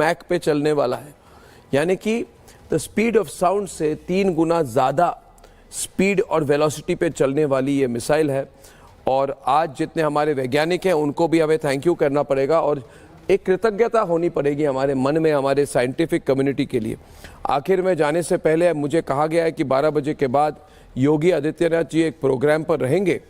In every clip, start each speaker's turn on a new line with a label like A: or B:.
A: Mac पे चलने वाला है, यानी कि द स्पीड ऑफ साउंड से 3 गुना ज़्यादा स्पीड और वेलोसिटी पे चलने वाली ये मिसाइल है। और आज जितने हमारे वैज्ञानिक हैं उनको भी हमें थैंक यू करना पड़ेगा और एक कृतज्ञता होनी पड़ेगी हमारे मन में, हमारे साइंटिफिक कम्युनिटी के लिए। आखिर में जाने से पहले मुझे कहा गया है कि 12 बजे के बाद योगी आदित्यनाथ जी एक प्रोग्राम पर रहेंगे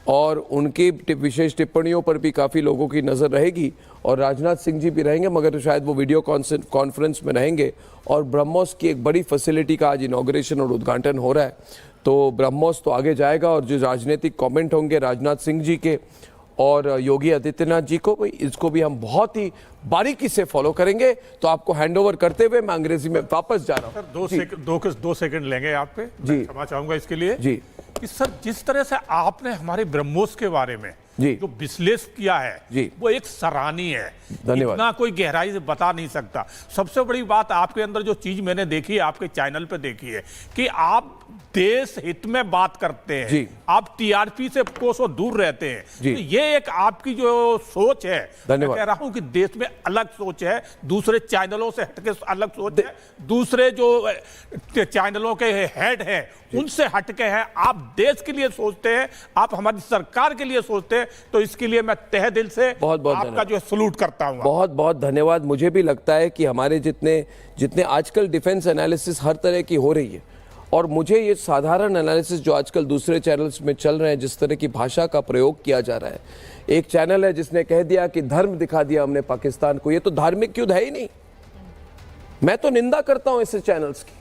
A: और उनकी विशेष टिप्पणियों पर भी काफ़ी लोगों की नज़र रहेगी और राजनाथ सिंह जी भी रहेंगे, मगर शायद वो वीडियो कॉन्फ्रेंस में रहेंगे। और ब्रह्मोस की एक बड़ी फैसिलिटी का आज इनॉग्रेशन और उद्घाटन हो रहा है, तो ब्रह्मोस तो आगे जाएगा और जो राजनीतिक कमेंट होंगे राजनाथ सिंह जी के और योगी आदित्यनाथ जी को, इसको भी हम बहुत ही बारीकी से फॉलो करेंगे। तो आपको हैंडओवर करते हुए मैं अंग्रेजी में वापस जा रहा हूँ।
B: सर, दो सेकंड लेंगे आप पे, मैं क्षमा चाहूंगा इसके लिए
A: जी।
B: कि सर जिस तरह से आपने हमारे ब्रह्मोस के बारे में जो विश्लेषण किया है वो एक सराहनीय है, इतना कोई गहराई से बता नहीं सकता। सबसे बड़ी बात आपके अंदर जो चीज मैंने देखी है, आपके चैनल पे देखी है कि आप देश हित में बात करते हैं, आप टीआरपी से कोसों दूर रहते हैं। तो ये एक आपकी जो सोच है, मैं कह रहा हूं कि देश में अलग सोच है, दूसरे चैनलों से हटके अलग सोच है, दूसरे जो चैनलों के हेड हैं उनसे हटके हैं। आप देश के लिए सोचते हैं, आप हमारी सरकार के लिए सोचते हैं, तो इसके लिए मैं तहे दिल से बहुत आपका जो सलूट करता हूं।
A: बहुत बहुत धन्यवाद। मुझे भी लगता है कि हमारे जितने आजकल डिफेंस एनालिसिस हर तरह की हो रही है, और मुझे ये साधारण एनालिसिस जो आजकल दूसरे चैनल्स में चल रहे हैं, जिस तरह की भाषा का प्रयोग किया जा रहा है, एक चैनल है जिसने कह दिया कि धर्म दिखा दिया हमने पाकिस्तान को, ये तो धार्मिक युद्ध है ही नहीं। मैं तो निंदा करता हूं ऐसे चैनल्स की।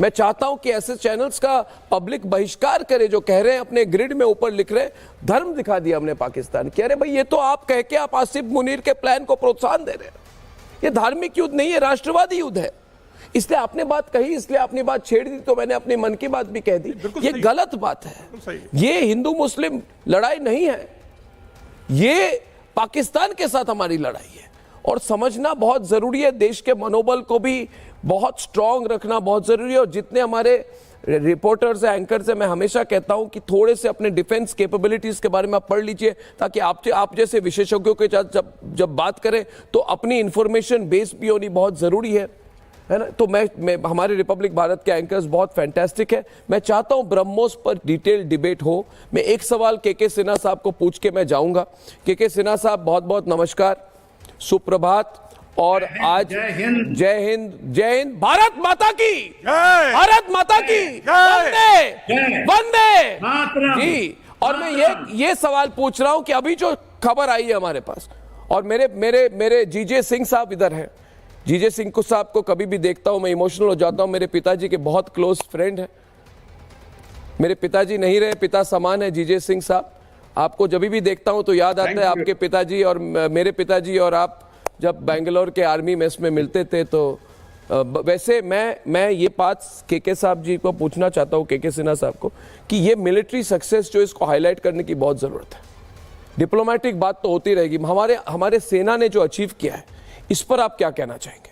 A: मैं चाहता हूं कि ऐसे चैनल्स का पब्लिक बहिष्कार करे जो कह रहे हैं, अपने ग्रिड में ऊपर लिख रहे हैं धर्म दिखा दिया हमने पाकिस्तान की। अरे भाई, ये तो आप कह के आप आसिफ मुनीर के प्लान को प्रोत्साहन दे रहे हैं। ये धार्मिक युद्ध नहीं है, राष्ट्रवादी युद्ध है। इसलिए आपने बात कही, इसलिए आपने बात छेड़ दी, तो मैंने अपने मन की बात भी कह दी। ये गलत बात है। ये हिंदू मुस्लिम लड़ाई नहीं है, ये पाकिस्तान के साथ हमारी लड़ाई है। और समझना बहुत जरूरी है, देश के मनोबल को भी बहुत स्ट्रांग रखना बहुत जरूरी है। और जितने हमारे रिपोर्टर्स हैं, एंकर्स हैं, मैं हमेशा कहता हूं कि थोड़े से अपने डिफेंस कैपेबिलिटीज के बारे में आप पढ़ लीजिए, ताकि आप जैसे विशेषज्ञों के साथ जब बात करें तो अपनी इंफॉर्मेशन बेस भी होनी बहुत जरूरी है ना। तो मैं हमारे रिपब्लिक भारत के एंकर्स बहुत फैंटास्टिक है। मैं चाहता हूं ब्रह्मोस पर डिटेल डिबेट हो। मैं एक सवाल के सिन्हा साहब को पूछ के मैं जाऊंगा। के सिन्हा साहब, बहुत बहुत नमस्कार, सुप्रभात। और आज जय हिंद, जय हिंद, जय हिंद, भारत माता की, भारत माता की, वंदे वंदे जी। और मैं ये सवाल पूछ रहा हूं कि अभी जो खबर आई है हमारे पास, और मेरे जीजे सिंह साहब इधर हैं। जीजे सिंह को साहब को कभी भी देखता हूं मैं इमोशनल हो जाता हूं। मेरे पिताजी के बहुत क्लोज फ्रेंड हैं। मेरे पिताजी नहीं रहे, पिता समान है जीजे सिंह साहब। आपको जब भी देखता हूं तो याद आता है आपके पिताजी और मेरे पिताजी, और आप जब बेंगलोर के आर्मी मेस में मिलते थे। तो वैसे मैं ये बात के साहब जी को पूछना चाहता हूँ, के सिन्हा साहब को, कि ये मिलिट्री सक्सेस जो इसको हाईलाइट करने की बहुत जरूरत है। डिप्लोमेटिक बात तो होती रहेगी, हमारे सेना ने जो अचीव किया है इस पर आप क्या कहना चाहेंगे?